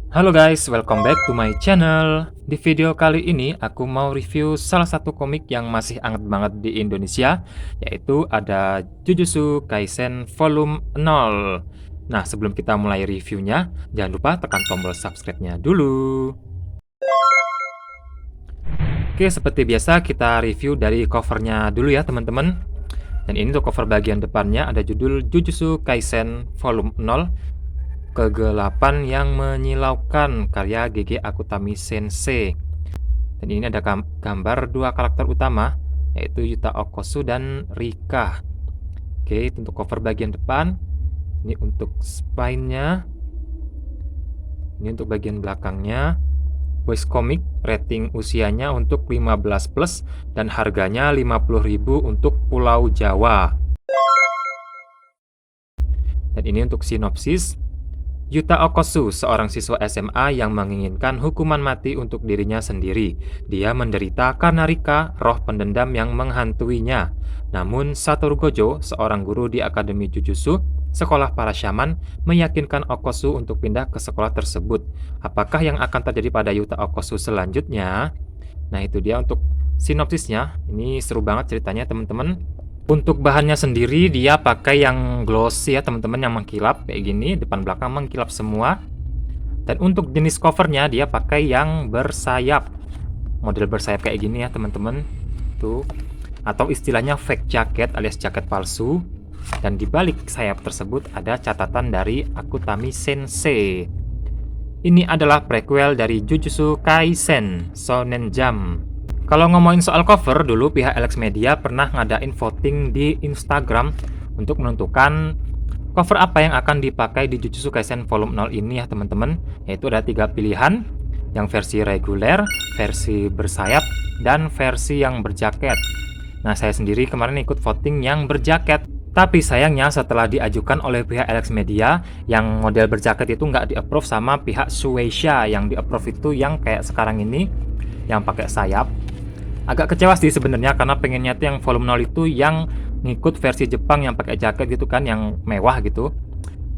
Halo guys, welcome back to my channel. Di video kali ini aku mau review salah satu komik yang masih anget banget di Indonesia, yaitu ada Jujutsu Kaisen Volume 0. Nah, sebelum kita mulai reviewnya, jangan lupa tekan tombol subscribe-nya dulu. Oke, seperti biasa kita review dari covernya dulu ya teman-teman. Dan ini untuk cover bagian depannya ada judul Jujutsu Kaisen Volume 0 Kegelapan yang Menyilaukan karya GG Akutami Sensei. Dan ini ada gambar dua karakter utama, yaitu Yuta Okosu dan Rika. Oke, itu untuk cover bagian depan. Ini untuk spine-nya. Ini untuk bagian belakangnya. Voice comic, rating usianya untuk 15 plus dan harganya 50.000 untuk Pulau Jawa. Dan ini untuk sinopsis. Yuta Okosu, seorang siswa SMA yang menginginkan hukuman mati untuk dirinya sendiri. Dia menderita karena Rika, roh pendendam yang menghantuinya. Namun Satoru Gojo, seorang guru di Akademi Jujutsu, sekolah para shaman, meyakinkan Okosu untuk pindah ke sekolah tersebut. Apakah yang akan terjadi pada Yuta Okosu selanjutnya? Nah, itu dia untuk sinopsisnya. Ini seru banget ceritanya, teman-teman. Untuk bahannya sendiri dia pakai yang glossy ya teman-teman, yang mengkilap kayak gini, depan belakang mengkilap semua. Dan untuk jenis covernya dia pakai yang bersayap, model bersayap kayak gini ya teman-teman. Tuh, atau istilahnya fake jacket alias jaket palsu. Dan di balik sayap tersebut ada catatan dari Akutami Sensei. Ini adalah prequel dari Jujutsu Kaisen Shonen Jump. Kalau ngomongin soal cover, dulu pihak Alex Media pernah ngadain voting di Instagram untuk menentukan cover apa yang akan dipakai di Jujutsu Kaisen Volume 0 ini ya teman-teman. Yaitu ada 3 pilihan, yang versi reguler, versi bersayap, dan versi yang berjaket. Nah, saya sendiri kemarin ikut voting yang berjaket. Tapi sayangnya setelah diajukan oleh pihak Alex Media, yang model berjaket itu nggak di-approve sama pihak Shueisha. Yang di-approve itu yang kayak sekarang ini, yang pakai sayap. Agak kecewa sih sebenarnya karena pengennya tuh yang volume 0 itu yang ngikut versi Jepang yang pakai jaket gitu kan, yang mewah gitu.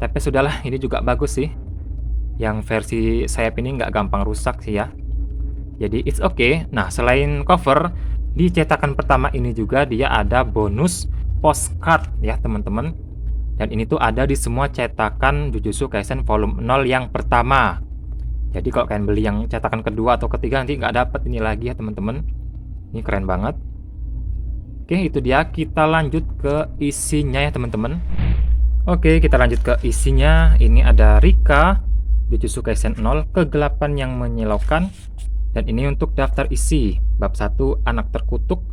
Tapi sudahlah, ini juga bagus sih. Yang versi sayap ini nggak gampang rusak sih ya. Jadi it's okay. Nah, selain cover, di cetakan pertama ini juga dia ada bonus postcard ya teman-teman. Dan ini tuh ada di semua cetakan Jujutsu Kaisen volume 0 yang pertama. Jadi kalau kalian beli yang cetakan kedua atau ketiga nanti nggak dapat ini lagi ya teman-teman. Ini keren banget. Oke, itu dia. Kita lanjut ke isinya ya teman-teman. Oke, kita lanjut ke isinya. Ini ada Rika, Jujutsu Kaisen 0, Kegelapan yang Menyilaukan. Dan ini untuk daftar isi. Bab 1, Anak Terkutuk.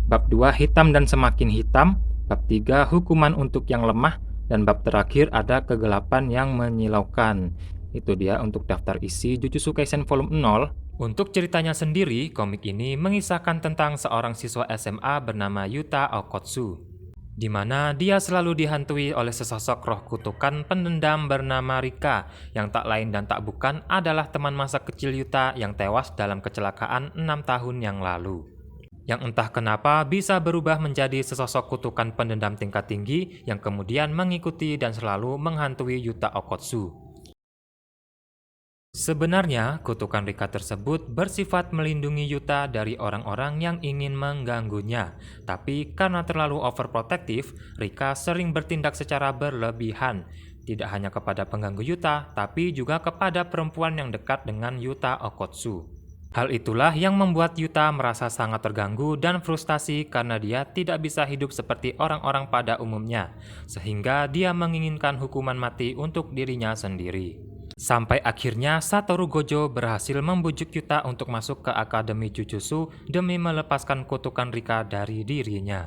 Bab 2, Hitam dan Semakin Hitam. Bab 3, Hukuman untuk yang Lemah. Dan bab terakhir ada Kegelapan yang Menyilaukan. Itu dia untuk daftar isi Jujutsu Kaisen Volume 0. Untuk ceritanya sendiri, komik ini mengisahkan tentang seorang siswa SMA bernama Yuta Okotsu, di mana dia selalu dihantui oleh sesosok roh kutukan pendendam bernama Rika, yang tak lain dan tak bukan adalah teman masa kecil Yuta yang tewas dalam kecelakaan 6 tahun yang lalu. Yang entah kenapa bisa berubah menjadi sesosok kutukan pendendam tingkat tinggi yang kemudian mengikuti dan selalu menghantui Yuta Okotsu. Sebenarnya, kutukan Rika tersebut bersifat melindungi Yuta dari orang-orang yang ingin mengganggunya. Tapi karena terlalu overprotective, Rika sering bertindak secara berlebihan. Tidak hanya kepada pengganggu Yuta, tapi juga kepada perempuan yang dekat dengan Yuta Okotsu. Hal itulah yang membuat Yuta merasa sangat terganggu dan frustasi karena dia tidak bisa hidup seperti orang-orang pada umumnya. Sehingga dia menginginkan hukuman mati untuk dirinya sendiri. Sampai akhirnya Satoru Gojo berhasil membujuk Yuta untuk masuk ke Akademi Jujutsu demi melepaskan kutukan Rika dari dirinya.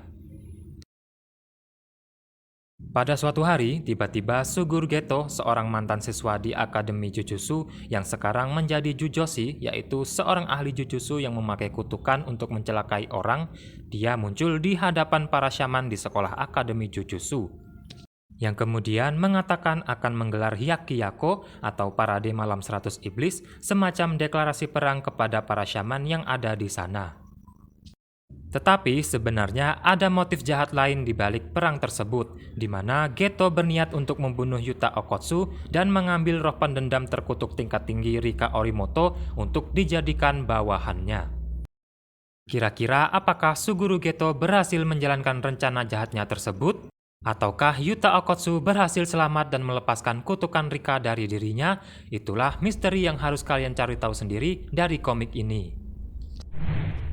Pada suatu hari, tiba-tiba Suguru Geto, seorang mantan siswa di Akademi Jujutsu yang sekarang menjadi Jujoshi, yaitu seorang ahli Jujutsu yang memakai kutukan untuk mencelakai orang, dia muncul di hadapan para shaman di sekolah Akademi Jujutsu, yang kemudian mengatakan akan menggelar Hyakkyaku atau Parade Malam 100 Iblis, semacam deklarasi perang kepada para shaman yang ada di sana. Tetapi sebenarnya ada motif jahat lain di balik perang tersebut, di mana Geto berniat untuk membunuh Yuta Okkotsu dan mengambil roh pendendam terkutuk tingkat tinggi Rika Orimoto untuk dijadikan bawahannya. Kira-kira apakah Suguru Geto berhasil menjalankan rencana jahatnya tersebut? Ataukah Yuta Okkotsu berhasil selamat dan melepaskan kutukan Rika dari dirinya? Itulah misteri yang harus kalian cari tahu sendiri dari komik ini.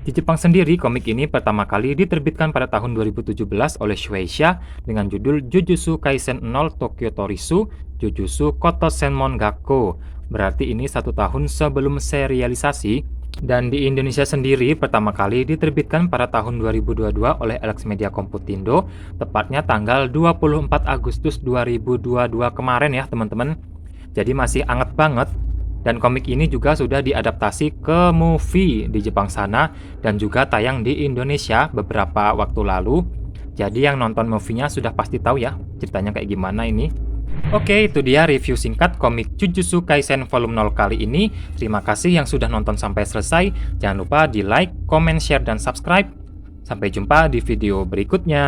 Di Jepang sendiri, komik ini pertama kali diterbitkan pada tahun 2017 oleh Shueisha dengan judul Jujutsu Kaisen 0 Tokyo Torisu Jujutsu Koto Senmon Gakko. Berarti ini 1 tahun sebelum serialisasi. Dan di Indonesia sendiri pertama kali diterbitkan pada tahun 2022 oleh Elex Media Komputindo, tepatnya tanggal 24 Agustus 2022 kemarin ya teman-teman. Jadi masih anget banget. Dan komik ini juga sudah diadaptasi ke movie di Jepang sana dan juga tayang di Indonesia beberapa waktu lalu. Jadi yang nonton movie-nya sudah pasti tahu ya ceritanya kayak gimana ini. Oke, itu dia review singkat komik Jujutsu Kaisen volume 0 kali ini. Terima kasih yang sudah nonton sampai selesai. Jangan lupa di like, comment, share, dan subscribe. Sampai jumpa di video berikutnya.